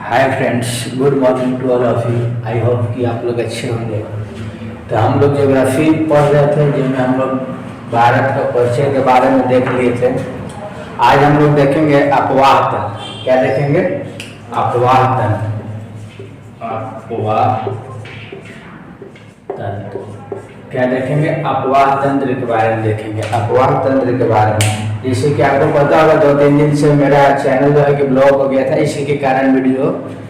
Hi friends, good morning to all of you. I hope कि आप लोग अच्छे होंगे। तो हम लोग ज्योग्राफी पढ़ रहे थे जिनमें हम लोग भारत का परिचय के बारे में देख लिए थे। आज हम लोग देखेंगे अपवाह तंत्र। क्या देखेंगे? अपवाह तंत्र। अपवाह तंत्र क्या देखेंगे? अपवाह तंत्र के बारे में देखेंगे। अपवाह तंत्र के बारे में जैसे कि आपको पता होगा 2-3 दिन से मेरा चैनल जो है कि ब्लॉक हो गया था, इसी के कारण वीडियो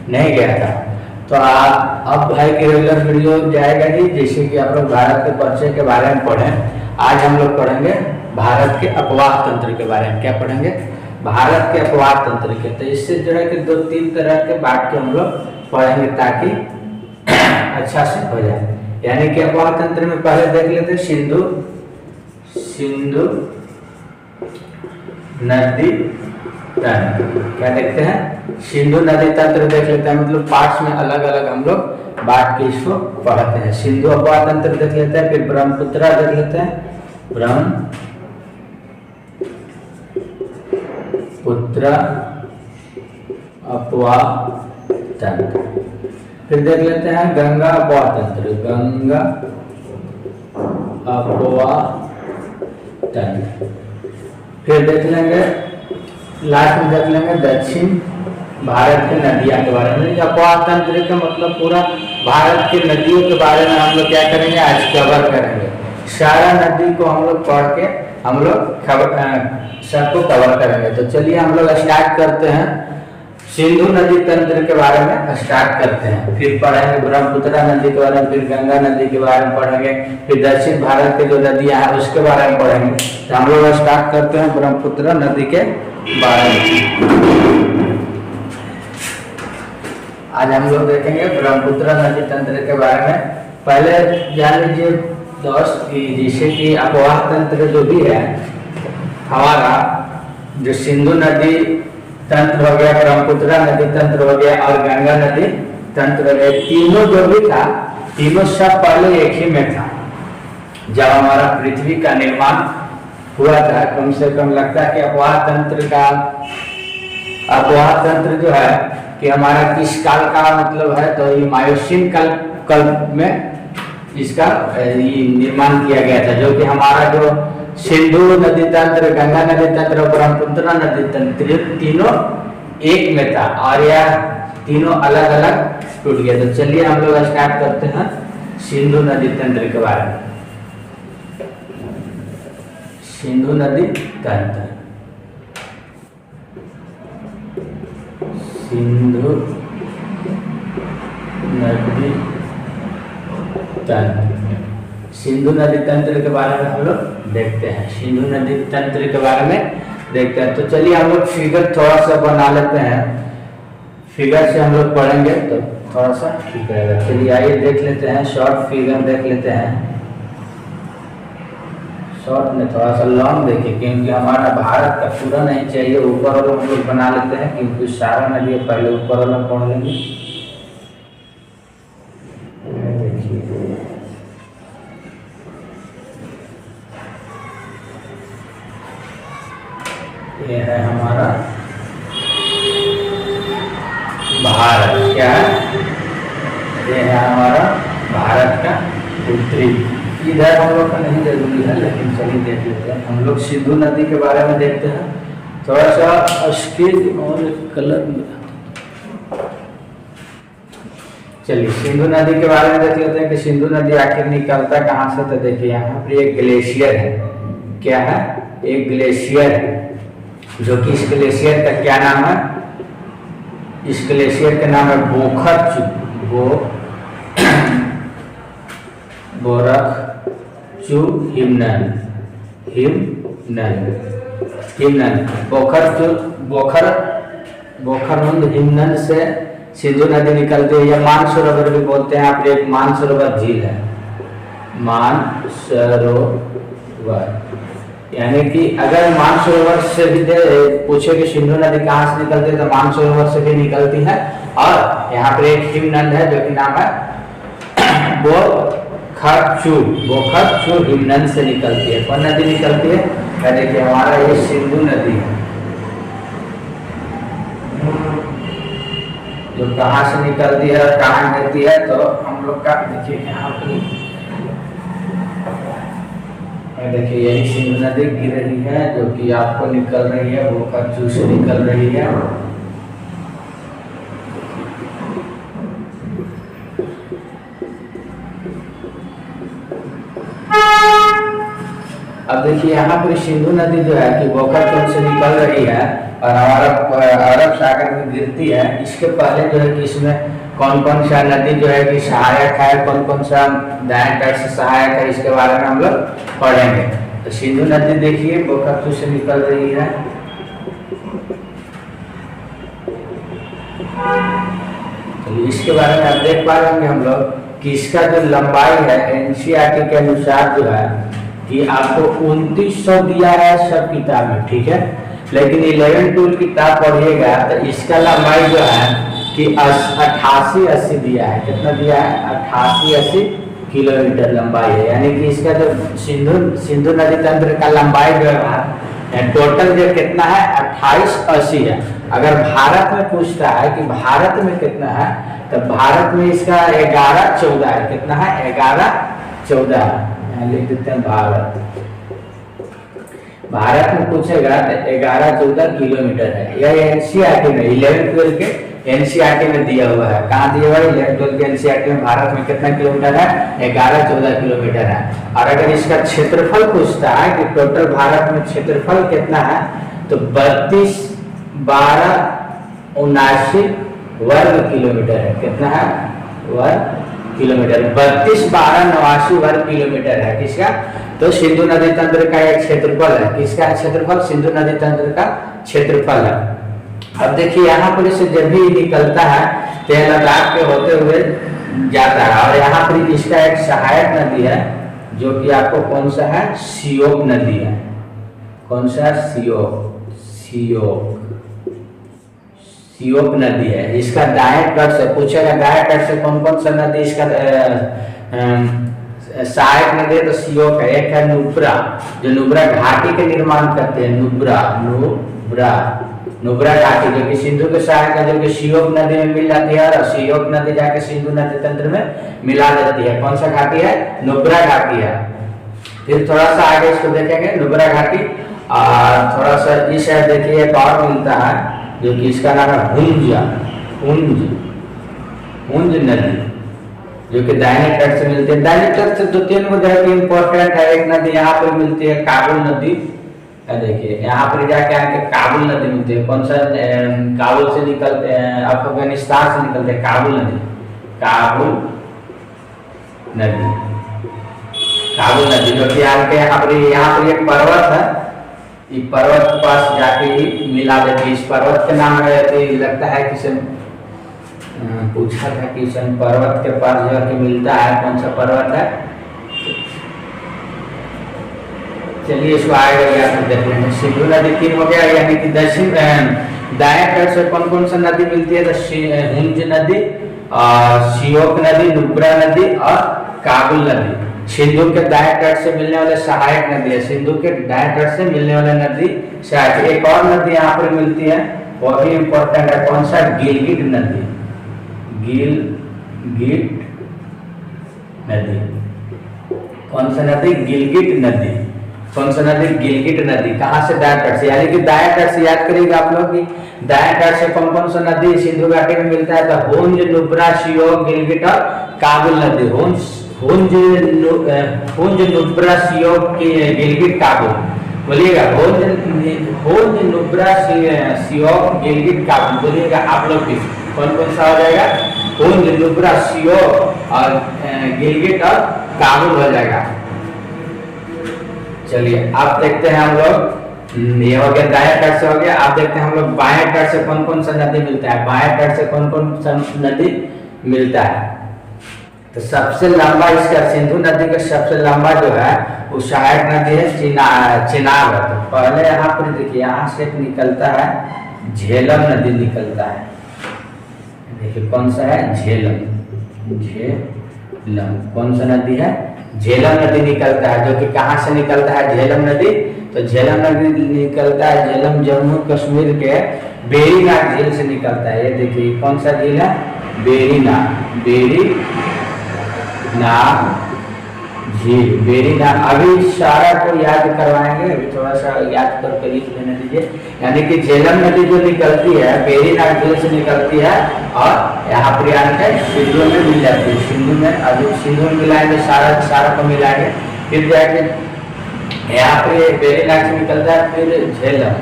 नहीं गया था। तो अब भाई के रेगुलर वीडियो जाएगा ही। जैसे कि आप लोग भारत के परिचय के बारे में पढ़ें, आज हम लोग पढ़ेंगे भारत के अपवाह तंत्र के बारे में। क्या पढ़ेंगे? भारत के अपवाह तंत्र के। तो इससे जो है कि 2-3 तरह के बात के हम लोग पढ़ेंगे ताकि अच्छा से हो जाए। यानी कि अपवाह तंत्र में पहले देख लेते सिंधु नदी तंत्र। क्या देखते हैं? सिंधु नदी तंत्र देख लेते हैं। मतलब पार्ट्स में अलग अलग हम लोग बात के इसको पढ़ते हैं। सिंधु अपवाह तंत्र देख लेते हैं, फिर ब्रह्मपुत्र देख लेते हैं, ब्रह्मपुत्र अपवाह तंत्र। फिर देख लेते हैं गंगा अपवाह तंत्र, गंगा अपवाह तंत्र। फिर देख लेंगे लास्ट में देख लेंगे दक्षिण भारत की नदियां के बारे में। अपवाह तंत्र का मतलब पूरा भारत की नदियों के बारे में हम लोग क्या करेंगे, आज कवर करेंगे। सारा नदी को हम लोग पढ़ के हम लोग सबको कवर करेंगे। तो चलिए हम लोग स्टार्ट करते हैं। सिंधु नदी तंत्र के बारे में स्टार्ट करते हैं, फिर पढ़ेंगे ब्रह्मपुत्र नदी के बारे में, फिर गंगा नदी के बारे में पढ़ेंगे, फिर दक्षिण भारत के जो नदियां हैं उसके बारे में पढ़ेंगे। तो हम लोग स्टार्ट करते हैं ब्रह्मपुत्र नदी के बारे में। आज हम लोग देखेंगे ब्रह्मपुत्र नदी तंत्र के बारे में। पहले जान लीजिए दोस्त कि जैसे कि अपवाह तंत्र जो भी है हमारा, जो सिंधु नदी तंत्र हो गया, ब्रह्मपुत्र नदी तंत्र हो गया और गंगा नदी तंत्र हो गया, तीनों जो भी था तीनों सब पहले एक ही में था। जब हमारा पृथ्वी का निर्माण हुआ था, कम से कम लगता है कि अपवाह तंत्र जो है कि हमारा किस काल का मतलब है, तो ये मायोसीन काल में इसका निर्माण किया गया था। जो कि हमारा जो सिंधु नदी तंत्र, गंगा नदी तंत्र और ब्रह्मपुत्र नदी तंत्र तीनों एक में था और यह तीनों अलग अलग टूट गया। तो चलिए हम लोग स्टार्ट करते हैं सिंधु नदी तंत्र के बारे में। सिंधु नदी तंत्र, सिंधु नदी तंत्र, सिंधु नदी तंत्र के बारे में हम लोग देखते हैं। सिंधु नदी तंत्र के बारे में देखते हैं। तो चलिए हम लोग फिगर थोड़ा सा बना लेते हैं। फिगर से हम लोग पढ़ेंगे तो थोड़ा सा ठीक रहेगा। चलिए आइए देख लेते हैं, शॉर्ट फिगर देख लेते हैं। शॉर्ट में थोड़ा सा लॉन्ग देखिए, क्योंकि हमारा भारत का पूरा नहीं चाहिए, ऊपर वाला हम लोग बना लेते हैं, क्योंकि सारा नदी पहले ऊपर वाला पढ़ लेंगे। ये है हमारा भारत। क्या है? ये है हमारा भारत का उत्तरी। इधर हम लोग का नहीं जरूरी है, लेकिन चलिए देख लेते हैं। हम लोग सिंधु नदी के बारे में देखते हैं। थोड़ा सा स्किन और कलर में चलिए सिंधु नदी के बारे में देख लेते हैं कि सिंधु नदी आखिर निकलता कहाँ से। तो देखिए यहाँ पर एक ग्लेशियर है। क्या है? एक ग्लेशियर है, जो कि इस ग्लेशियर का क्या नाम है? इस ग्लेशियर का नाम है बोरकचू हिमनद। बोखरचू हिमनद से सिंधु नदी निकलती है। या मानसरोवर भी बोलते हैं। आप एक मानसरोवर झील है, मानसरोवर। यानी कि अगर मानसरोवर से भी पूछे कि सिंधु नदी कहाँ से निकलती है, तो मानसरोवर से भी निकलती है। और यहाँ पर एक हिमनद है जो कि नाम है बोखरचू हिमनद से निकलती है। कौन नदी निकलती है? देखिए हमारा ये सिंधु नदी है। जो कहाँ से निकलती है और कहाँ गिरती है। तो हम लोग का देखिए यहाँ पर देखिए यही सिंधु नदी गिर रही है, जो कि आपको निकल रही है बोकारो से निकल रही है। अब देखिए यहाँ पर सिंधु नदी जो है कि बोकारो से निकल रही है और हमारा अरब सागर में गिरती है। इसके पहले जो है कि इसमें कौन कौन सा नदी जो है कि सहायक है, कौन कौन सा दाएं तट से सहायक है, इसके बारे में हम लोग पढ़ेंगे। तो सिंधु नदी देखिए बोकारो से निकल रही है। तो इसके बारे में आप देख पा रहे हम लोग कि इसका जो लंबाई है एनसीईआरटी के अनुसार जो है कि आपको 2900 दिया है सब किताब में, ठीक है। लेकिन 11 किताब पढ़िएगा तो इसका लंबाई जो है कि 88-80 दिया है। कितना दिया है? 88-80 किलोमीटर लंबाई है। यानी कि इसका जो सिंधु नदी तंत्र का लंबाई जो है टोटल जो कितना है 28-80 है। अगर भारत में पूछता है कि भारत में कितना है, तो भारत में इसका 11-14 है। कितना है? 11-14 है। लिख देते हैं भारत में पूछेगा तो 11-14 किलोमीटर है। यह एनसीईआरटी में 11-12 के एनसीईआरटी में दिया हुआ है। कहाँ दिया हुआ है? 11-12 के एनसीईआरटी में भारत में कितना किलोमीटर है? 11-14 किलोमीटर है। और अगर इसका क्षेत्रफल पूछता है कि टोटल भारत में क्षेत्रफल कितना है, तो 32,12,79 वर्ग किलोमीटर है। कितना है? वर्ग किलोमीटर। 32,12,89 वर्ग किलोमीटर है। किसका? तो सिंधु नदी तंत्र का एक क्षेत्रफल है। किसका क्षेत्रफल? सिंधु नदी तंत्र का क्षेत्रफल है। अब देखिए यहाँ पर से जब भी निकलता है तो लद्दाख के होते हुए जाता है। और यहाँ पर इसका एक सहायक नदी है जो कि आपको कौन सा है? सियोक नदी है। कौन सा? सियोक नदी है। इसका दाएं तट से पूछेगा, दाएं तट से कौन कौन सा नदी इसका सहायक नदी है? तो सियोक है। एक है नुब्रा, जो नुब्रा घाटी के निर्माण करते हैं। नुब्रा घाटी जो कि सिंधु के सहायक है, जो कि सियोक नदी में मिल जाती है और सियोक नदी जाके सिंधु नदी तंत्र में मिला देती है। कौन सा घाटी है? नुब्रा घाटी है। फिर थोड़ा सा आगे इसको देखेंगे नुब्रा घाटी, और थोड़ा सा इस साइड देखिए एक और मिलता है जो कि इसका नाम है हुंज नदी, जो कि दाहिने तट से मिलती है। दाहिने तट से 2-3 को जाके इम्पोर्टेंट है। एक नदी यहाँ पर मिलती है काबुल नदी। देखिए यहाँ पर जाके आके काबुल नदी मिलती है। कौन सा? काबुल से निकलते हैं, अफगानिस्तान से निकलते हैं काबुल नदी। काबुल नदी जो कि यहाँ पर एक पर्वत है। इस पर्वत के पास जाके ही मिला देती है। इस पर्वत के नाम लगता है किसी पूछा था कि पर्वत के पास जो है मिलता है। कौन सा पर्वत है? चलिए इसको आगे देख लेंगे। सिंधु नदी 3 हो गया। यानी कि दक्षिण दाएं तट से कौन कौन सा नदी मिलती है? तो हुंज नदी, सियोक नदी, नुब्रा नदी और काबुल नदी। सिंधु के दाएं तट से मिलने वाले सहायक नदी है। सिंधु के दाएं तट से मिलने वाले नदी सहायक। एक और नदी यहाँ पर मिलती है, वो भी इम्पोर्टेंट है। कौन सा? गिलगिट नदी। कौन सा नदी? गिलगिट नदी। कौन सा नदी? गिलगिट नदी। कहाँ से? दाएं तट से। यानी कि दाएं तट से याद करिएगा आप लोग कि दाएं तट से कौन कौन सा नदी सिंधु घाटी में मिलता है? तो हुंज, नुब्रा, सियोक, गिलगिट और काबुल नदी। हुंज, नुब्रा, सियोक, गिलगिट, काबुल। बोलिएगा हुंज, नुब्रा, सियोक, गिलगिट, काबुल। बोलिएगा आप लोग भी। कौन कौन सा हो जाएगा? हुंज, नुब्रा, सियोक और गिलगिट और काबुल हो जाएगा। चलिए आप देखते हैं हम लोग, ये हो गया दाएं तट से हो गया। आप देखते हैं हम लोग बाएं तट से कौन कौन सा नदी मिलता है। बाएं तट से कौन कौन सा नदी मिलता है? तो सबसे लंबा इसका सिंधु नदी का सबसे लंबा जो है वो सहायक नदी है चिनाब। तो पहले यहाँ पर देखिए यहाँ से निकलता है झेलम नदी निकलता है। देखिए कौन सा है? झेलम। कौन सा नदी है? झेलम नदी निकलता है। जो कि कहाँ से निकलता है? झेलम नदी। तो झेलम नदी निकलता है झेलम जम्मू कश्मीर के बेरीनाग झील से निकलता है। ये देखिए कौन सा झील है, बेरीनाग, बेरीनाग झील, बेरीनाग। अभी सारा को याद करवाएंगे, अभी थोड़ा सा याद करके लिख लेने दीजिए। यानी कि झेलम नदी जो निकलती है बेरीनाग झील से निकलती है और यहाँ पर आके सिंधु में मिल जाती है। सिंधु में, अभी सिंधु में मिलाएंगे, सारा को मिलाएंगे, फिर जाके यहाँ पे बेरीनाग से निकलता है, फिर झेलम,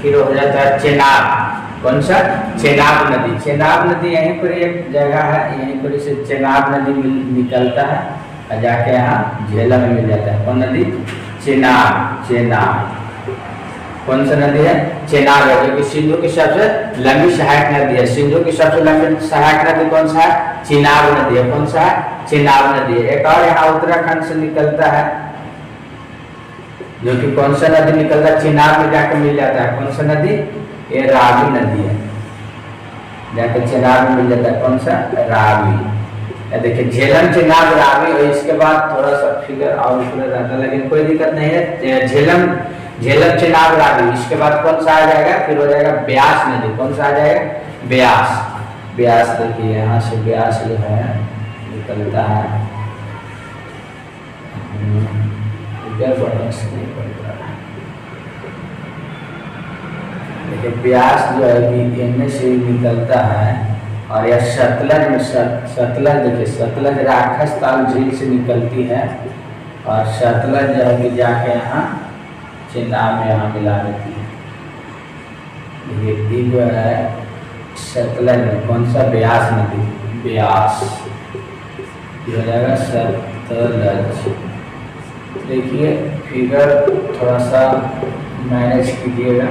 फिर हो जाता है चेनाब। कौन सा, चेनाब नदी। चेनाब नदी यहीं पर एक जगह है, यहीं पर से चेनाब नदी निकलता है और जाके यहाँ झेलम में मिल जाता है। कौन नदी, चेनाब, चेनाब। कौन सा नदी है, चेनाब है, जो कि सिंधु की सबसे लंबी सहायक नदी है। सिंधु की सबसे लंबी सहायक नदी कौन सा है, चेनाब नदी है। कौन सा है, चेनाब नदी है। एक और यहाँ उत्तराखंड से निकलता है, जो कि कौन सा नदी निकलता है, चेनाब में जाकर मिल जाता है। कौन सा नदी, ये रावी नदी है, जाकर चेनाब में मिल जाता है। कौन सा, रावी। देखिए झेलम, चेनाब, रावी। और इसके बाद थोड़ा सा फिगर और ऊपर रहता, लेकिन कोई दिक्कत नहीं है। झेलम, चेनाब, रावी। इसके बाद कौन सा आ जाएगा, फिर हो जाएगा ब्यास नदी। कौन सा आ जाएगा, ब्यास। ब्यास देखिए यहाँ से ब्यास जो है निकलता है। देखिए ब्यास जो है कि इनमें से निकलता है। और यह सतलज में, सतलज देखिए, सतलज राक्षस ताल झील से निकलती है और सतलज जो है कि जाके यहाँ चेनाब में यहाँ मिला देती है। ये जो है सतलज में, कौन सा, ब्यास नदी, ब्यास। ये हो जाएगा सतलज। देखिए फिगर थोड़ा सा मैनेज कीजिएगा।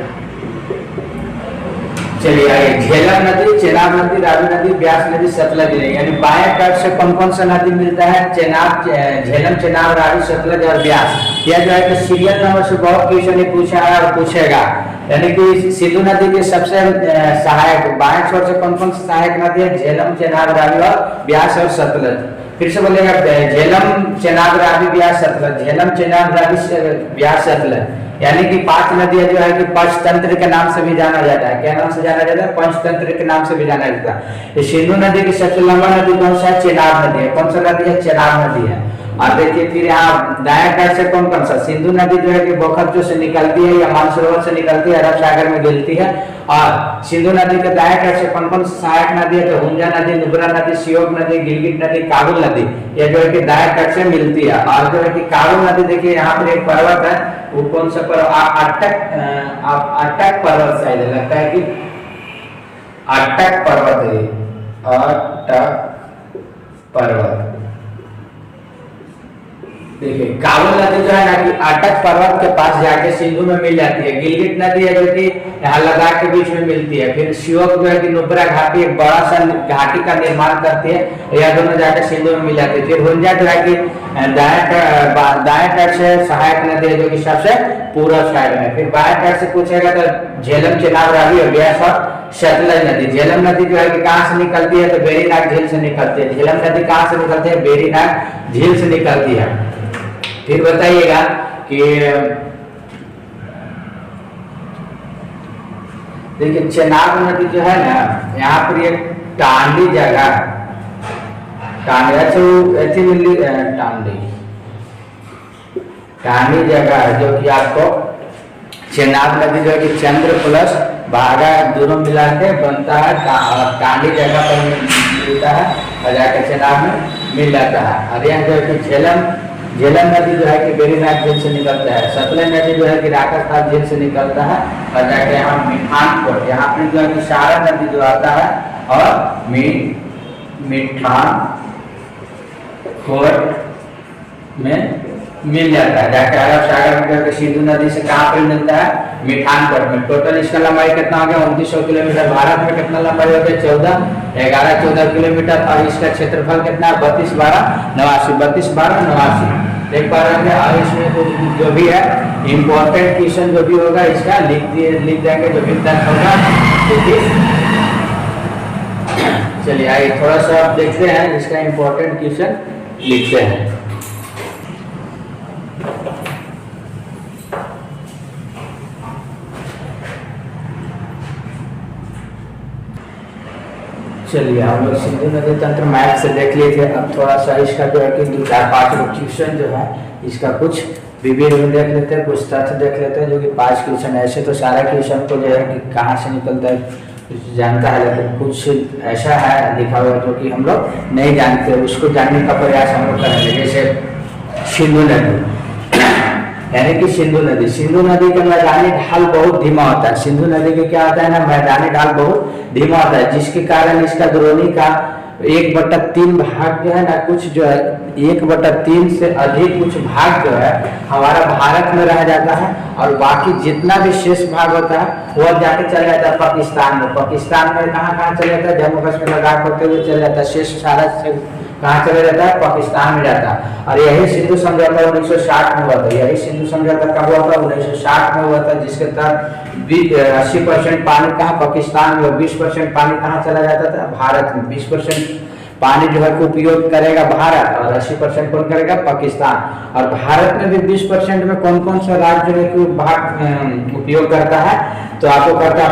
चलिए आइए, झेलम नदी, चेनाब नदी, रावी नदी, ब्यास नदी, सतलज नदी। यानी बाएं तट से कौन कौन सा नदी मिलता है, चेनाब, झेलम, चेनाब, रावी, सतलज और ब्यास। यह जो है कि सीरियल नंबर से बहुत क्वेश्चन पूछा है और पूछेगा। यानी कि सिंधु नदी के सबसे सहायक बाएं छोर से कौन कौन सी सहायक नदी है, झेलम, चेनाब, रावी और ब्यास और सतलज। फिर से बोलेगा, झेलम, चेनाब, रावी, ब्यास, सतलज। झेलम, चेनाब, रावी, ब्यास, सतलज। यानी कि 5 नदियां जो है कि पंचतंत्र के नाम से भी जाना जाता है। क्या नाम से जाना जाता है, पंचतंत्र के नाम से भी जाना जाता है। सिंधु नदी की सबसे लंबा नदी कौन सा है, चेनाब नदी है। कौन सा नदी है, चेनाब नदी है। और देखिए फिर यहाँ दाएं तट से कौन कौन सा, सिंधु नदी जो है कि बोखरजो से निकलती है या मानसरोवर से निकलती है, अरब सागर में गिरती है। और सिंधु नदी के दाएं तट से कौन कौन सी सहायक नदी है, तो हुंजा नदी, नुब्रा नदी, श्योक नदी, गिलगित नदी, काबुल नदी, ये जो है कि दाएं तट से मिलती है। और जो है कि काबुल नदी देखिए यहाँ पर एक पर्वत है, वो कौन सा पर्वत, अटक पर्वत शायद लगता है कि अटक पर्वत है, अटक पर्वत। देखिए काबुल नदी जो है ना कि अटक पर्वत के पास जाके सिंधु में मिल जाती है। गिलगित नदी है जो कि यहाँ लद्दाख के बीच में मिलती है। फिर श्योक जो है कि नुब्रा घाटी, एक बड़ा सा घाटी का निर्माण करती है, यह दोनों जाकर सिंधु में मिल जाती है। फिर हुंजा जो है कि दाएं तट से सहायक नदी है, जो कि सबसे पूर्व साइड में। फिर बाएं तट से पूछेगा तो झेलम, चेनाब, रावी और ब्यास और सतलज नदी। झेलम नदी जो है कि कहाँ से निकलती है, तो बेरीनाग झील से निकलती है। झेलम नदी कहाँ से निकलती है, बेरीनाग झील से निकलती है। फिर बताइएगा कि देखिए चेनाब नदी जो है ना, यहाँ पर एक टांडी जगह, टांडी जगह है, जो कि आपको चेनाब नदी जो है कि चंद्र प्लस भागा दोनों मिला के बनता है, टांडी जगह पर मिलता है और जाकर चेनाब में मिल जाता है। और यहाँ जो है कि झेलम नदी जो है कि बेरीनाग झील से निकलता है। सतलज नदी जो है कि राक्षस झील से निकलता है और जाके यहाँ मिठानकोट, यहाँ पे जो है कि सारा नदी जो आता है और मिठानकोट में मिल जाता है। जाके अरब सागर में जो सिंधु नदी से कहाँ पे मिलता है, मिठानकोट में। टोटल इसका लंबाई कितना हो गया, 2900 किलोमीटर। भारत में कितना लंबाई हो गया, 14 किलोमीटर। और इसका क्षेत्रफल कितना है, 32,12,89। देख पा रहे हैं। और इसमें जो भी है इम्पोर्टेंट क्वेश्चन जो भी होगा इसका लिख देंगे, जो भी तक होगा। चलिए आइए थोड़ा सा देखते हैं, इसका इम्पोर्टेंट क्वेश्चन लिखते हैं। चलिए हम लोग सिंधु नदी तंत्र मैप से देख लिए थे। अब थोड़ा सा इसका जो है कि 2 4 5 क्वेश्चन जो है इसका कुछ विवरण देख लेते हैं, कुछ तथ्य देख लेते हैं जो कि 5 क्वेश्चन। ऐसे तो सारा क्वेश्चन को जो है कि कहाँ से निकलता है कुछ जानता है, लेकिन कुछ ऐसा है लिखा हुआ जो कि हम लोग नहीं जानते, उसको जानने का प्रयास हम लोग करेंगे। जैसे सिंधु नदी, यानी कि सिंधु नदी का मैदानी ढाल बहुत धीमा होता है। सिंधु नदी के क्या होता है ना, मैदानी ढाल बहुत धीमा होता है, जिसके कारण इसका द्रोणी का 1/3 भाग जो है ना, कुछ जो है 1/3 से अधिक कुछ भाग जो है हमारा भारत में रह जाता है, और बाकी जितना भी शेष भाग होता है वह जाके चला जाता है पाकिस्तान में। पाकिस्तान में कहाँ कहाँ चला जाता है, जम्मू कश्मीर लद्दाख होते हुए चला जाता है, शेष सारा कहाँ चला जाता है, पाकिस्तान में जाता है। और यही सिंधु समझौता 1960 में हुआ था। यही सिंधु समझौता कब हुआ था, 1960 में हुआ था, जिसके तहत 80% पानी कहाँ, पाकिस्तान में, 20% पानी कहाँ चला जाता था, भारत में। 20% पानी जो है उपयोग करेगा भारत, और 80% कौन करेगा, पाकिस्तान। और भारत में भी 20% में कौन कौन सा राज्य जो है कि भाग उपयोग करता है, तो आपको करता है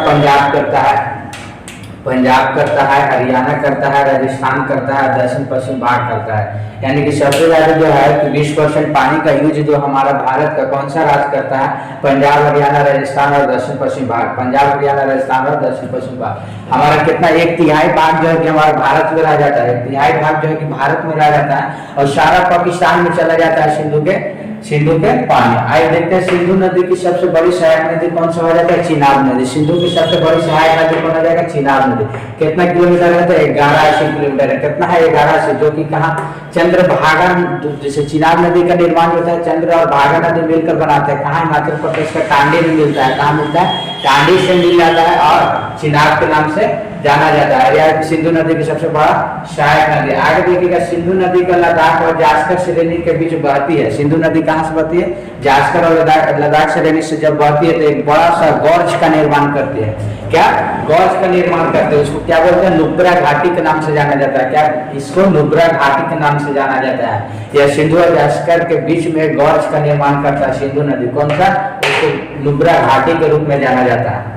पंजाब करता है, हरियाणा करता है, राजस्थान करता है, दक्षिण पश्चिम भाग करता है। यानी कि सबसे ज्यादा जो है कि 20% पानी का यूज जो हमारा भारत का कौन सा राज्य करता है, पंजाब, हरियाणा, राजस्थान और दक्षिण पश्चिम भाग। पंजाब, हरियाणा, राजस्थान और दक्षिण पश्चिम भाग हमारा कितना 1/3 भाग जो है कि हमारा भारत में रह जाता है, 1/3 भाग जो है कि भारत में रह जाता है, और सारा पाकिस्तान में चला जाता है सिंधु के पानी। आइए देखते हैं सिंधु नदी की सबसे बड़ी सहायक नदी कौन सा हो जाता है, चिनाब नदी। सिंधु की सबसे बड़ी सहायक नदी कौन हो जाएगा, चिनाब नदी। कितना किलोमीटर है, तो 1180 किलोमीटर है। कितना है, 1180, जो कि कहाँ, चंद्रभागा, जैसे चिनाब नदी का निर्माण होता है चंद्र और भागा नदी मिलकर बनाते हैं। कहाँ, हिमाचल प्रदेश का टांडी में मिलता है। कहाँ मिलता है, टांडी से मिल जाता है, और चिनाब के नाम से जाना जाता है। यह सिंधु नदी की सबसे बड़ा सहायक नदी। आगे देखिएगा, सिंधु नदी का लद्दाख और जास्कर श्रेणी के बीच बहती है। सिंधु नदी कहाँ से बहती है, जास्कर और लद्दाख श्रेणी से जब बहती है तो एक बड़ा सा गॉर्ज का निर्माण करती है। क्या, गॉर्ज का निर्माण करते हैं, उसको क्या बोलते हैं, नुब्रा घाटी के नाम से जाना जाता है। क्या, इसको नुब्रा घाटी के नाम से जाना जाता है। यह सिंधु और जास्कर के बीच में गॉर्ज का निर्माण करता है सिंधु नदी। कौन सा, उसको नुब्रा घाटी के रूप में जाना जाता है।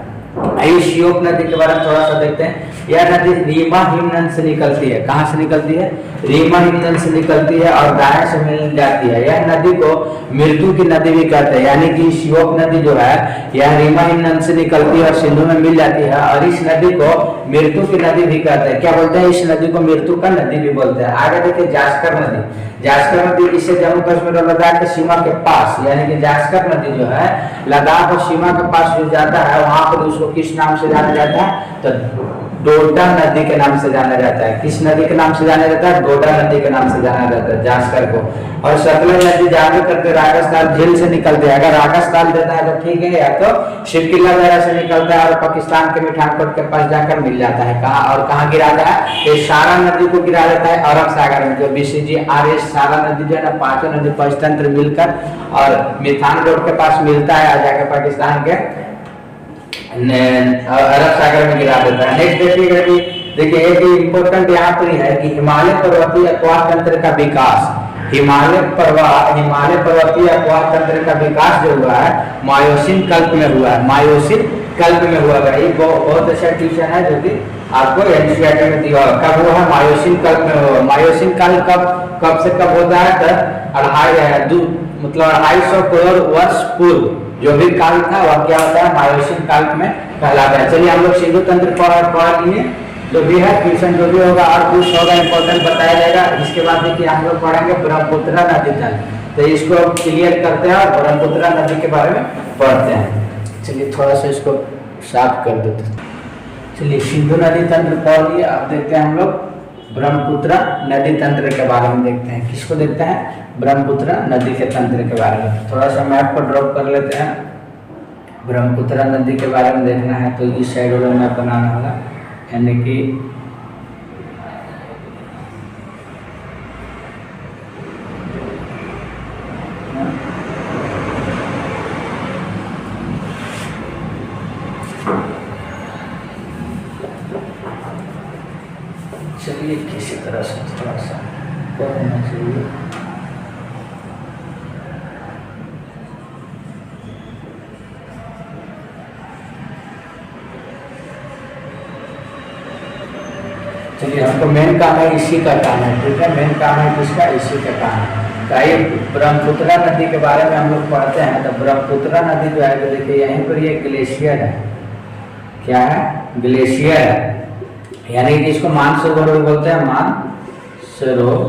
श्योक नदी के बारे में थोड़ा सा देखते हैं। यह नदी रीमा हिमनद से निकलती है। कहाँ से निकलती है, रीमा हिमनद से निकलती है और दाएं से मिल जाती है। यह नदी को मृत्यु की नदी भी कहते हैं। यानी कि श्योक नदी जो है यह रीमा हिमनद से निकलती है और सिंधु में मिल जाती है, और इस नदी को मृत्यु की नदी भी कहते हैं। क्या बोलते हैं, इस नदी को मृत्यु का नदी भी बोलते हैं। आगे देखिए, जास्कर नदी। जास्कर नदी इसे जम्मू कश्मीर और लद्दाख के सीमा के पास, यानी कि जास्कर नदी जो है लद्दाख और सीमा के पास जो जाता है, वहां पर उसको किस नाम से जाना जाता है, तो डोडा नदी के नाम से जाना जाता है। किस नदी के नाम से जाना जाता है, डोडा नदी के नाम से जाना जाता है जास्कर को। और सतलज नदी जाने करते राजस्थान झील से निकलते हैं। अगर राजस्थान देता है तो ठीक है, या तो शिवकिला वगैरह से निकलता है और पाकिस्तान के मिठानकोट के पास जाकर मिल जाता है। कहाँ, और कहाँ गिराता है, ये सारा नदी को गिरा देता है अरब सागर में। जो BCG-RS सारा नदी जो है ना, पांचों नदी पंचतंत्र मिलकर और मिठानकोट के पास मिलता है, आ जाकर पाकिस्तान के अरब सागर में गिरा देता है। नेक्स्ट देखिएगा कि देखिए एक इम्पोर्टेंट यहाँ पर है कि हिमालय पर्वतीय अपवाह तंत्र का विकास, हिमालय पर्वतीय अपवाह तंत्र का विकास जो हुआ है मायोसीन कल्प में हुआ है। मायोसीन कल्प में हुआ है। ये बहुत अच्छा ट्यूशन है जो कि आपको एनसीईआरटी में दिया हुआ। कब हुआ है, मायोसीन कल्प में हुआ। मायोसीन काल कब से कब होता है, मतलब 250 करोड़ वर्ष पूर्व जो भी काल था वह क्या होता है, मायोसीन काल में कहलाता है। चलिए हम लोग सिंधु तंत्र पढ़ लिए, जो भी है ट्यूशन जो भी होगा और कुछ होगा इम्पोर्टेंट बताया जाएगा। इसके बाद देखिए हम लोग पढ़ेंगे ब्रह्मपुत्र नदी तंत्र, तो इसको क्लियर करते हैं और ब्रह्मपुत्र नदी के बारे में पढ़ते हैं। चलिए थोड़ा सा इसको साफ कर देते हैं। चलिए सिंधु नदी तंत्र पढ़ लिए, अब देखते हैं हम लोग ब्रह्मपुत्र नदी तंत्र के बारे में देखते हैं। किसको देखते हैं, ब्रह्मपुत्र नदी के तंत्र के बारे में। थोड़ा सा मैप को ड्रॉप कर लेते हैं। ब्रह्मपुत्र नदी के बारे में देखना है तो इस साइड वाला मैप बनाना होगा, यानी कि चलिए किसी तरह से थोड़ा सा होना चाहिए। चलिए, हमको मेन काम है इसी का काम है, ठीक है। मेन काम है किसका? इसी का काम है। तो आइए ब्रह्मपुत्रा नदी के बारे में हम लोग पढ़ते हैं। तो ब्रह्मपुत्रा नदी जो है, तो देखिए यहीं पर ये ग्लेशियर है। क्या है? ग्लेशियर है, यानी कि इसको मानसरोवर बोलते हैं। मानसरोवर,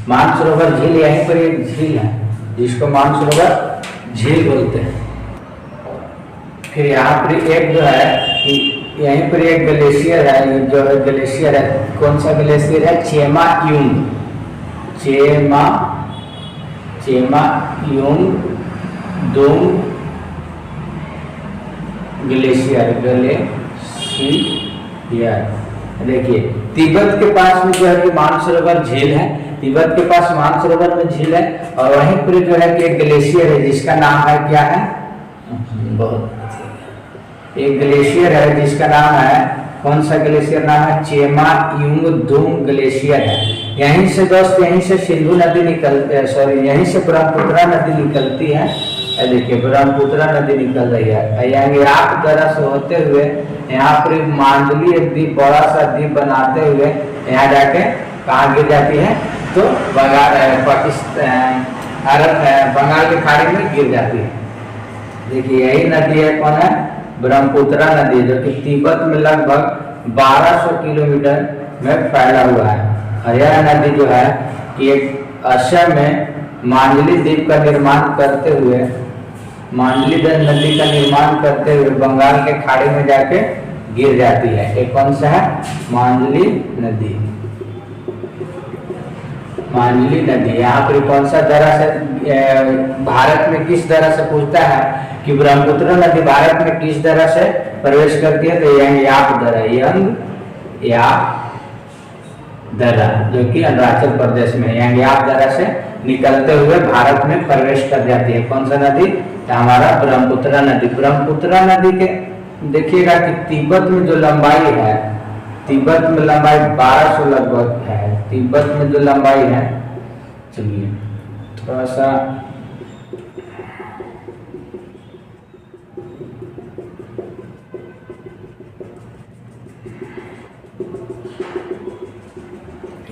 मानसरोवर झील, यहीं पर एक झील है जिसको मानसरोवर झील बोलते हैं। फिर यहाँ पर एक जो है कि यहीं पर एक ग्लेशियर है, जो है ग्लेशियर है। कौन सा ग्लेशियर है? चेमायुंग, चेमायुंग दोंग ग्लेशियर, देखिए तिब्बत के पास में जो है कि मानसरोवर झील है। तिब्बत के पास मानसरोवर में झील है, और वहीं पर जो है कि एक ग्लेशियर है जिसका नाम है, क्या है? बहुत एक ग्लेशियर है जिसका नाम है, कौन सा ग्लेशियर नाम है? चेमायुंगदोंग ग्लेशियर है। यहीं से दोस्त, यहीं से सिंधु नदी निकलती है, सॉरी यहीं से ब्रह्मपुत्रा नदी निकलती है। देखिए ब्रह्मपुत्रा नदी निकल रही है, यहाँ तरह से होते हुए यहाँ पर मांडली एक द्वीप, बड़ा सा द्वीप बनाते हुए यहाँ जाके कहाँ गिर जाती है? तो पाकिस्तान, बंगाल की खाड़ी में गिर जाती है। देखिए यही नदी है, कौन है? ब्रह्मपुत्रा नदी, जो कि तिब्बत में लगभग 1200 किलोमीटर में फैला हुआ है। और यह नदी जो है कि एक असम में मांडली द्वीप का निर्माण करते हुए, मांडली नदी का निर्माण करते हुए बंगाल के खाड़ी में जाके गिर जाती है। ये कौन सा है? मांडली नदी, मांडली नदी। यहाँ पर कौन सा दरा से भारत में किस दरा से पूछता है कि ब्रह्मपुत्र नदी भारत में किस दरा से प्रवेश करती है? तो यह याक दरा, दरा, जो कि अरुणाचल प्रदेश में याक दरा से निकलते हुए भारत में प्रवेश कर जाती है। कौन सा नदी? हमारा ब्रह्मपुत्रा नदी। ब्रह्मपुत्रा नदी के देखिएगा कि तिब्बत में जो लंबाई है, तिब्बत में लंबाई 1200 लगभग है। तिब्बत में जो लंबाई है, चलिए थोड़ा सा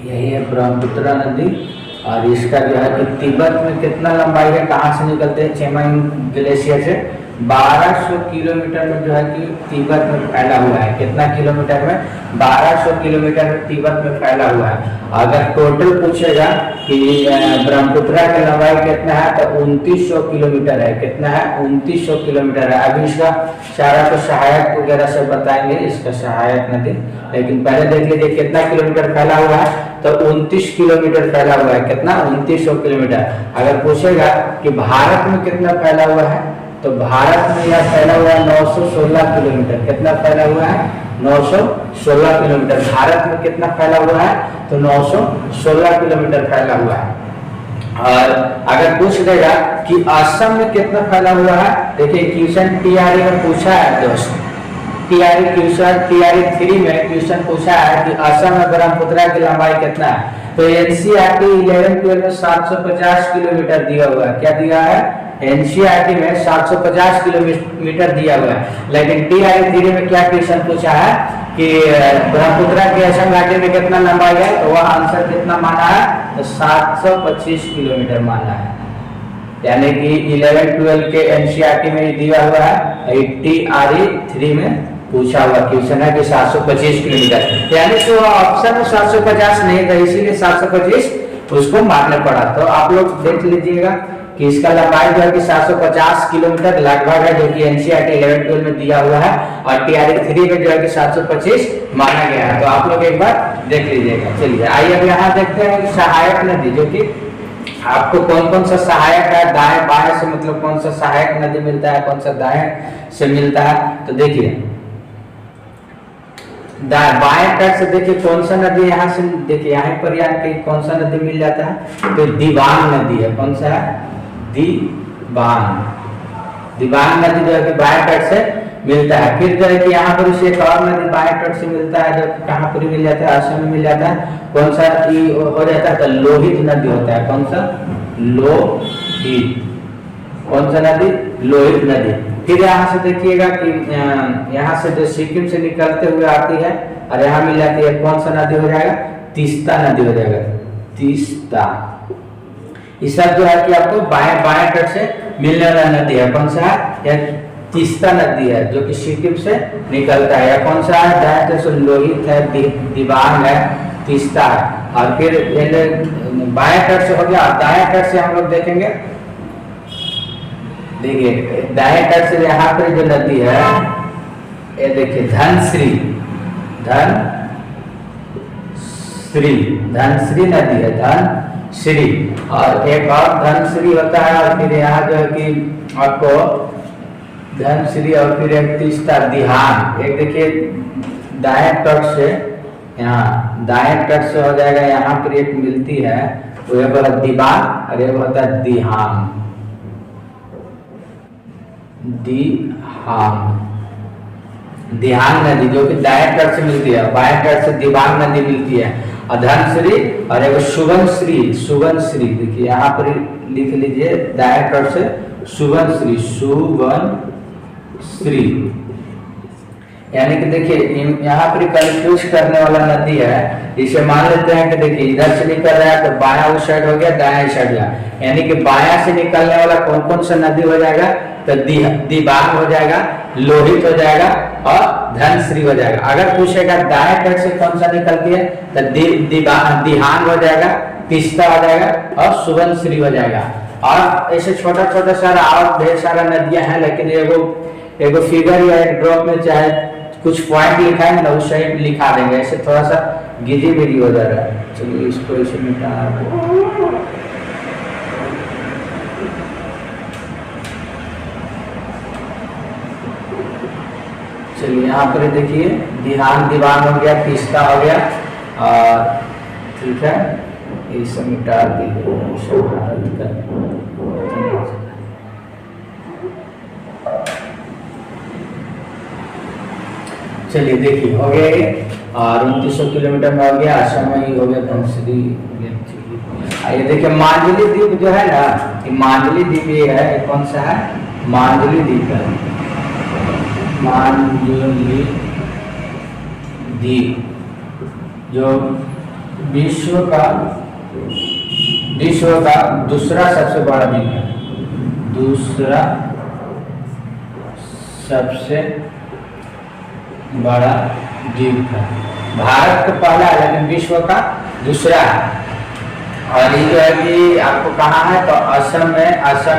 यही है ब्रह्मपुत्रा नदी। और इसका जो है कि तिब्बत में कितना लंबाई है, कहाँ से निकलते हैं? चेमायुंग ग्लेशियर से 1200 किलोमीटर में जो है कि तिब्बत में फैला हुआ है। कितना किलोमीटर में? 1200 किलोमीटर में तिब्बत में फैला हुआ है। अगर टोटल पूछेगा कि ब्रह्मपुत्रा की लंबाई कितना है, तो 2900 किलोमीटर है। कितना है? 2900 किलोमीटर है। अभी इसका सारा को सहायक वगैरह से बताएंगे, इसका सहायक नदी। लेकिन पहले देख लीजिए कितना किलोमीटर फैला हुआ है, तो 29 किलोमीटर फैला हुआ है। कितना? 2900 किलोमीटर। अगर पूछेगा कि भारत में कितना फैला हुआ है, तो भारत में यह फैला हुआ है 916 किलोमीटर। कितना फैला हुआ है? 916 किलोमीटर। भारत में कितना फैला हुआ है? तो 916 किलोमीटर फैला हुआ है। और अगर पूछ देगा कि असम में कितना फैला हुआ है, देखिए क्वेश्चन टीआरई में पूछा है दोस्त, टीआरई 3 में क्वेश्चन पूछा है कि असम में ब्रह्मपुत्रा की लंबाई कितना है। तो एनसीईआरटी 11-12 में 750 किलोमीटर दिया हुआ है। क्या दिया है? एनसीईआरटी में 750 किलोमीटर दिया हुआ है। लेकिन टीआरई 3 में क्या क्वेश्चन पूछा है कि ब्रह्मपुत्रा की असम घाटी में कितना लंबाई है, तो वह आंसर कितना माना है? तो 725 किलोमीटर माना है। यानी कि 11-12 के एनसीईआरटी में दिया हुआ है, टीआरई 3 में पूछा हुआ क्वेश्चन है कि 725 किलोमीटर। यानी तो ऑप्शन में 750 नहीं था, इसीलिए 725 उसको मानना पड़ा। तो आप लोग देख लीजिएगा कि इसका लंबाई जो है कि 750 किलोमीटर लगभग है, जो कि एनसीईआरटी 11-12 में दिया हुआ है। और टीआरई 3 में जो है कि 725 माना गया है। तो आप लोग एक बार देख लीजिएगा। चलिए आइए अब यहाँ देखते हैं कि सहायक नदी, जो कि आपको कौन कौन सा सहायक है, दाएं बाएं से मतलब कौन सा सहायक नदी मिलता है, कौन सा दाएं से मिलता है। तो देखिए बाएं तट से देखिए कौन सा नदी यहाँ से, देखिए यहाँ पर यहाँ कौन सा नदी मिल जाता है, तो दीवान नदी है। कौन सा है? दीवान नदी जो है कि बाएं तट से मिलता है। फिर जो है कि यहाँ पर उसे एक और नदी बाएं तट से मिलता है, जो कहाँ पर मिल जाता है? असम में मिल जाता है। कौन सा हो जाता है? तो लोहित नदी होता है। कौन सा? लोहित। कौन सा नदी? लोहित नदी। फिर यहाँ से देखिएगा कि यहाँ से जो सिक्किम से निकलते हुए आती है, और यहाँ मिल जाती है, कौन सा नदी हो जाएगा, तीस्ता नदी हो जाएगा, तीस्ता। ये सब जो है कि आपको बाएं बाएं तट से मिलने वाला नदी है, कौन सा है, यह तीस्ता नदी है जो कि सिक्किम से निकलता है। या कौन सा है, दाएं तट से लोहित है, दिबांग है, तीस्ता है। और फिर बाएं तट से हो गया, दाएं तट से हम लोग देखेंगे, देखिए दाएं तट से यहाँ पर जो नदी है ये देखिए धनश्री, धनश्री नदी है, धनश्री। और एक और धनश्री होता है, और फिर यहाँ जो है कि आपको धनश्री और फिर एक तीस्ता दिहान। एक देखिए दाएं तट से, यहाँ दाएं तट से हो जाएगा, यहाँ पर एक मिलती है वो एक होता है दिबांग और एक होता है दिहान, दिहान नदी जो कि दाएं तट से मिलती है, बाएं तट से दिबांग नदी मिलती है। और धनश्री और एक सुवनश्री, देखिए यहाँ पर लिख लीजिए, दाएं तट से सुवनश्री, यानी कि देखिए यहाँ पर कंफ्यूज करने वाला नदी है। इसे मान लेते हैं कि देखिए इधर से निकल रहा है तो बायां उस साइड हो गया, दायां साइड गया, यानी कि बायां से निकलने वाला कौन कौन सा नदी हो जाएगा, तो दिबांग हो जाएगा, लोहित हो जाएगा और धनश्री हो जाएगा। अगर पूछेगा दाएं तट से कौन सा निकलती है, तो दिहान हो जाएगा, तीस्ता हो जाएगा और सुवनश्री हो जाएगा। और ऐसे छोटा छोटा सारा और ढेर सारा नदियां हैं, लेकिन एगो फिगर या एक ड्रॉप में चाहे कुछ पॉइंट लिखा है ना, उस साइड लिखा देंगे, ऐसे थोड़ा सा गिजी बिजी हो जा रहा है। चलिए इसको इसे मिटा, चलिए यहाँ पर देखिए दिहान दिबांग हो गया, तीस्ता हो गया, और ठीक है इसे मिटा दीजिए। चलिए देखिए हो गया ये, और 2900 किलोमीटर में हो गया, असम में ही हो गया धनश्री। ये देखिए मांडली द्वीप जो है ना, ये मांडली द्वीप ये है, ये कौन सा है, मांडली द्वीप है, मांडली द्वीप जो विश्व का दूसरा सबसे बड़ा द्वीप है, दूसरा सबसे बड़ा द्वीप है। भारत का पहला है लेकिन विश्व का दूसरा है। और ये जो है कि आपको कहाँ है, तो असम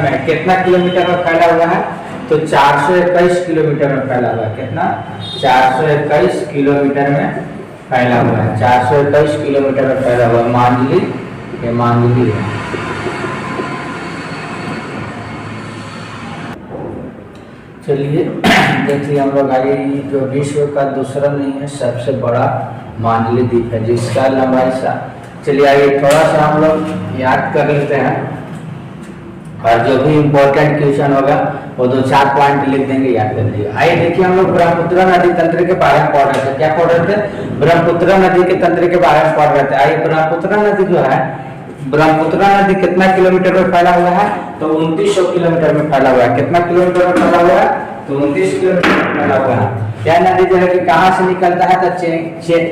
में कितना किलोमीटर में फैला हुआ है, तो 421 किलोमीटर में फैला हुआ है। कितना, 421 किलोमीटर में फैला हुआ है, 421 किलोमीटर में फैला हुआ है मांडली, ये मांडली है। चलिए देखिए हम लोग आगे, जो विश्व का दूसरा नहीं है सबसे बड़ा मांडली द्वीप है, जिसका लंबाई चलिए आगे थोड़ा सा हम लोग याद कर लेते हैं, और जो भी इम्पोर्टेंट क्वेश्चन होगा वो 2-4 पॉइंट लिख देंगे, याद कर लीजिए। आइए देखिए हम लोग ब्रह्मपुत्र नदी तंत्र के बारे में पढ़ रहे थे। क्या पढ़ रहे थे, ब्रह्मपुत्र नदी के तंत्र के बारे में पढ़ रहे थे। आइए ब्रह्मपुत्र नदी जो है, ब्रह्मपुत्र नदी कितना किलोमीटर में फैला हुआ है, तो 2900 किलोमीटर में फैला हुआ है। कितना किलोमीटर में फैला हुआ है, तो 29 किलोमीटर में फैला हुआ है। यह नदी जो है कि कहाँ से निकलता है, तो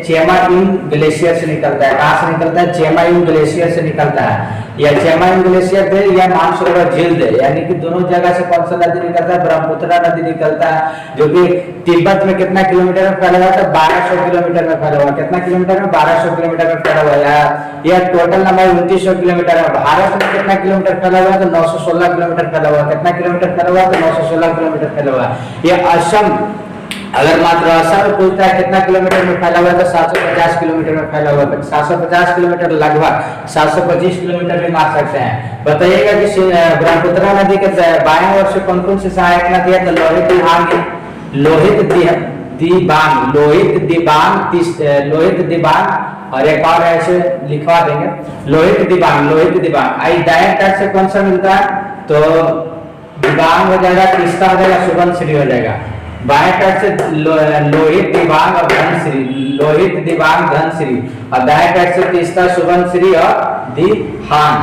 चेमाइन ग्लेशियर से निकलता है। कहाँ से निकलता है, चेमाइन ग्लेशियर से निकलता है। यह चेमाइन ग्लेशियर दे या मानसरोवर झील दे, यानी कि दोनों जगह से कौन सा नदी निकलता है, ब्रह्मपुत्र नदी निकलता है, जो कि तिब्बत में कितना किलोमीटर में फैला हुआ है, तो 1200 किलोमीटर में फैला हुआ है। कितना किलोमीटर में, 1200 किलोमीटर में फैला हुआ है। यह टोटल नंबर 2900 किलोमीटर है। भारत में कितना किलोमीटर फैला हुआ है, तो 916 किलोमीटर फैला हुआ है। कितना किलोमीटर फैला हुआ है, तो 916 किलोमीटर फैला हुआ है। यह असम, अगर मात्र असम में पूछता है कितना किलोमीटर में फैला हुआ है, तो 750 किलोमीटर में फैला हुआ है। 750 किलोमीटर, लगभग 725 किलोमीटर भी मार सकते हैं। बताइएगा कि ब्रह्मपुत्र नदी के बाएं ओर से कौन कौन से सहायक नदी है, तो लोहित दिबांग और एक और ऐसे लिखवा देंगे, लोहित दिबांग। आई दाएं तट से कौन सा मिलता है, तो दिबांग हो जाएगा, तीस्ता हो जाएगा, सुबनश्री हो जाएगा। बाएं तट से लोहित दिबांग और धनश्री, और दाएं तट से तीस्ता, सुबनश्री और दिहान।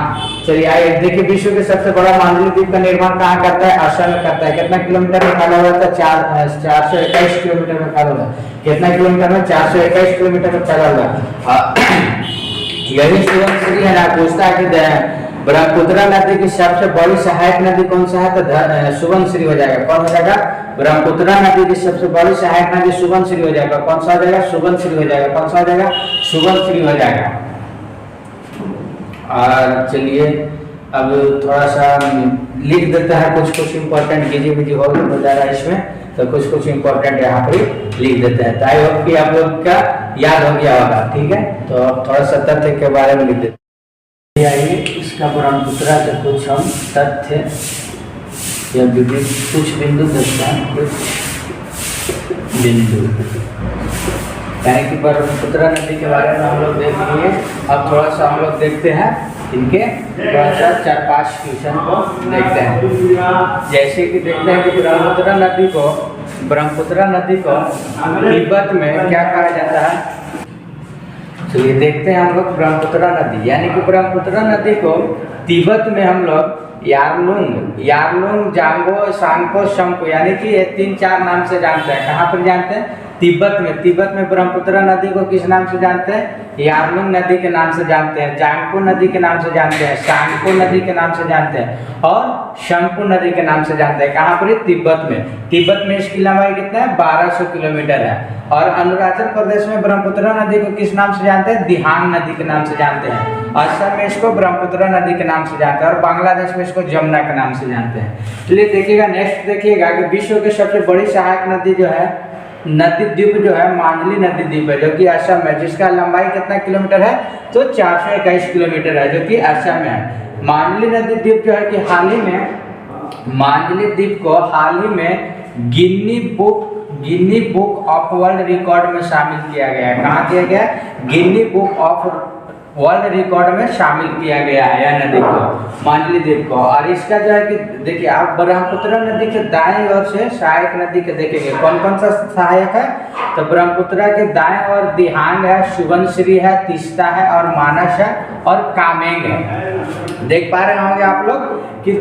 चलिए आइए देखिए, विश्व के सबसे बड़ा मांडली द्वीप का निर्माण कहाँ करता है? असम में करता है। कितना किलोमीटर में फैला हुआ था? 421 किलोमीटर में फैला हुआ। कितना किलोमीटर में? 421 किलोमीटर में फैला हुआ। यही सुवनश्री है ना, पूछता है कि ब्रह्मपुत्र नदी की सबसे बड़ी सहायक नदी कौन सा है? तो सुवनश्री हो जाएगा। कौन हो जाएगा? ब्रह्मपुत्र नदी की सबसे बड़ी सहायक नदी सुवनश्री हो जाएगा। कौन सा हो जाएगा? सुवनश्री हो जाएगा। कौन सा हो जाएगा? सुवनश्री हो जाएगा। और चलिए अब थोड़ा सा लिख देता है, कुछ इंपॉर्टेंट कीजिए वीडियो हो तो ज़्यादा इसमें, तो कुछ इंपॉर्टेंट यहाँ पर लिख देते हैं। तो आई होप कि आप लोग का याद हो गया होगा। ठीक है, तो अब थोड़ा सा तथ्य के बारे में लिख देते हैं। आइए इसका ब्रह्मपुत्र के कुछ हम तथ्य या कुछ बिंदु देखते हैं। कुछ बिंदु यानी कि ब्रह्मपुत्र नदी के बारे में हम लोग देख लिए। अब थोड़ा सा हम लोग देखते हैं इनके थोड़ा सा 4-5 क्वेश्चन को देखते हैं। जैसे कि देखते हैं कि ब्रह्मपुत्र नदी को तिब्बत में क्या कहा जाता है? चलिए देखते हैं हम लोग ब्रह्मपुत्र नदी, यानी कि ब्रह्मपुत्र नदी को तिब्बत में हम लोग यारलुंग, जांगो, सांको, शंको यानी कि ये 3-4 नाम से जानते हैं। कहाँ पर जानते हैं? तिब्बत में ब्रह्मपुत्र नदी को किस नाम से जानते हैं? यारलुंग नदी के नाम से जानते हैं, जांगको नदी के नाम से जानते हैं, सांको नदी के नाम से जानते हैं और शंकु नदी के नाम से जानते हैं। कहाँ पर? तिब्बत में इसकी लंबाई कितना है? 1200 किलोमीटर है। और अरुणाचल प्रदेश में ब्रह्मपुत्र नदी को किस नाम से जानते हैं? दिहांग नदी के नाम से जानते हैं। असम में इसको ब्रह्मपुत्र नदी के नाम से जानते हैं और बांग्लादेश में इसको जमुना के नाम से जानते हैं। चलिए देखिएगा, नेक्स्ट देखिएगा कि विश्व की सबसे बड़ी सहायक नदी जो है, नदी द्वीप जो है, मांडली नदी द्वीप है, जो कि असम में, जिसका लंबाई कितना किलोमीटर है? तो 421 किलोमीटर है, जो कि असम में है। मांडली नदी द्वीप जो है कि मांडली द्वीप को हाल ही में गिन्नी बुक ऑफ वर्ल्ड रिकॉर्ड में शामिल किया गया है। कहाँ किया गया? गिन्नी बुक ऑफ वर्ल्ड रिकॉर्ड में शामिल किया गया है यह नदी को, मांडली द्वीप को। और इसका जो है कि देखिए, आप ब्रह्मपुत्र नदी के दाएं ओर से सहायक नदी के देखेंगे, कौन कौन सा सहायक है? तो ब्रह्मपुत्र के दाएं ओर दिहांग है, सुबनसिरी है, तीस्ता है और मानस है और कामेंग है। देख पा रहे होंगे आप लोग कि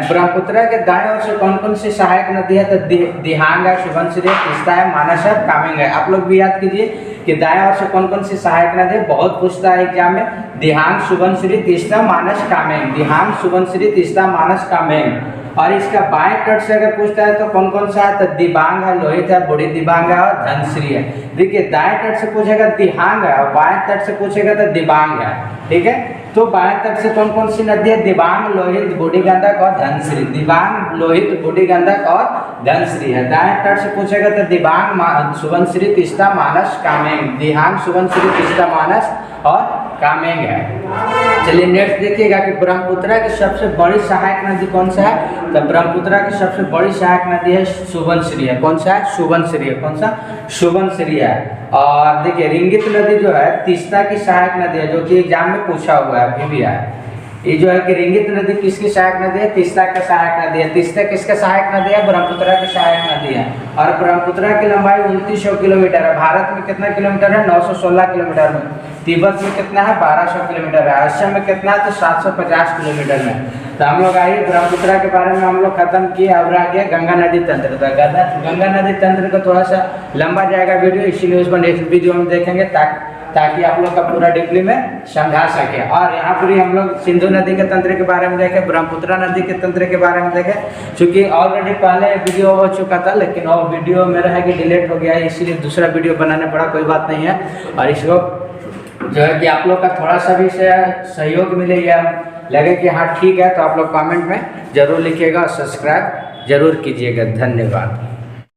ब्रह्मपुत्र के दाएं ओर से कौन कौन सी सहायक नदी है? तो दिहांग है, सुबनसिरी है, तीस्ता है, मानस है, कामेंग है। आप लोग भी याद कीजिए कि दाएं ओर से कौन कौन सी सहायक नदी है, बहुत पूछता है एग्जाम में। दिहांग, सुबनसिरी, तीस्ता, मानस, कामेंग। दिहांग, सुबनसिरी, तीस्ता, मानस, कामेंग। और इसका बाएं तट से अगर पूछता है तो कौन कौन सा है? तो दिबांग है, लोहित है, बूढ़ी दिबांग है और धनश्री है। देखिए, दाएं तट से पूछेगा दिहांग है और बाएं तट से पूछेगा तो दिबांग है। ठीक है, तो बाएं तट से कौन कौन सी नदी है? दिबांग, लोहित, बूढ़ी गंडक और धनश्री। दिबांग, लोहित, बूढ़ी गंडक और धनश्री है। दाएं तट से पूछेगा तो दिबांग, सुबनसिरी, तीस्ता, मानस, कामेंग। दिहांग, सुबनसिरी, तीस्ता, मानस और कामेंग है। चलिए नेक्स्ट देखिएगा कि ब्रह्मपुत्र की सबसे बड़ी सहायक नदी कौन सा है? तो ब्रह्मपुत्र की सबसे बड़ी सहायक नदी है सुबनसिरी है। कौन सा है? सुबनसिरी है। कौन सा? सुबनसिरी है। और देखिए, रिंगित नदी जो है तीस्ता की सहायक नदी है, जो कि एग्जाम में पूछा हुआ है, अभी भी है। ये जो है कि रिंगित नदी किसकी सहायक नदी है? तीस्ता का सहायक नदी है। तीस्ता किसका सहायक नदी है? ब्रह्मपुत्र की सहायक नदी है। और ब्रह्मपुत्र की लंबाई 2900 किलोमीटर है। भारत में कितना किलोमीटर है? 916 किलोमीटर में। तिब्बत में कितना है? 1200 किलोमीटर है। असम में कितना है? तो 750 किलोमीटर में। तो हम लोग आइए ब्रह्मपुत्र के बारे में हम लोग खत्म किए। अब रह गया गंगा नदी तंत्र। तो गंगा नदी तंत्र का थोड़ा सा लंबा जाएगा वीडियो, इसीलिए उसको नेक्स्ट वीडियो में देखेंगे ताकि आप लोग का पूरा डिटेल में समझा सके। और यहाँ पर ही हम लोग सिंधु नदी के तंत्र के बारे में देखें, ब्रह्मपुत्र नदी के तंत्र के बारे में देखें। क्योंकि ऑलरेडी पहले वीडियो हो चुका था, लेकिन वो वीडियो मेरा है कि डिलीट हो गया है, इसीलिए दूसरा वीडियो बनाना पड़ा। कोई बात नहीं है। और इसको जो है कि आप लोग का थोड़ा सा भी सहयोग मिले या लगे कि हाँ ठीक है, तो आप लोग कमेंट में जरूर लिखिएगा और सब्सक्राइब जरूर कीजिएगा। धन्यवाद।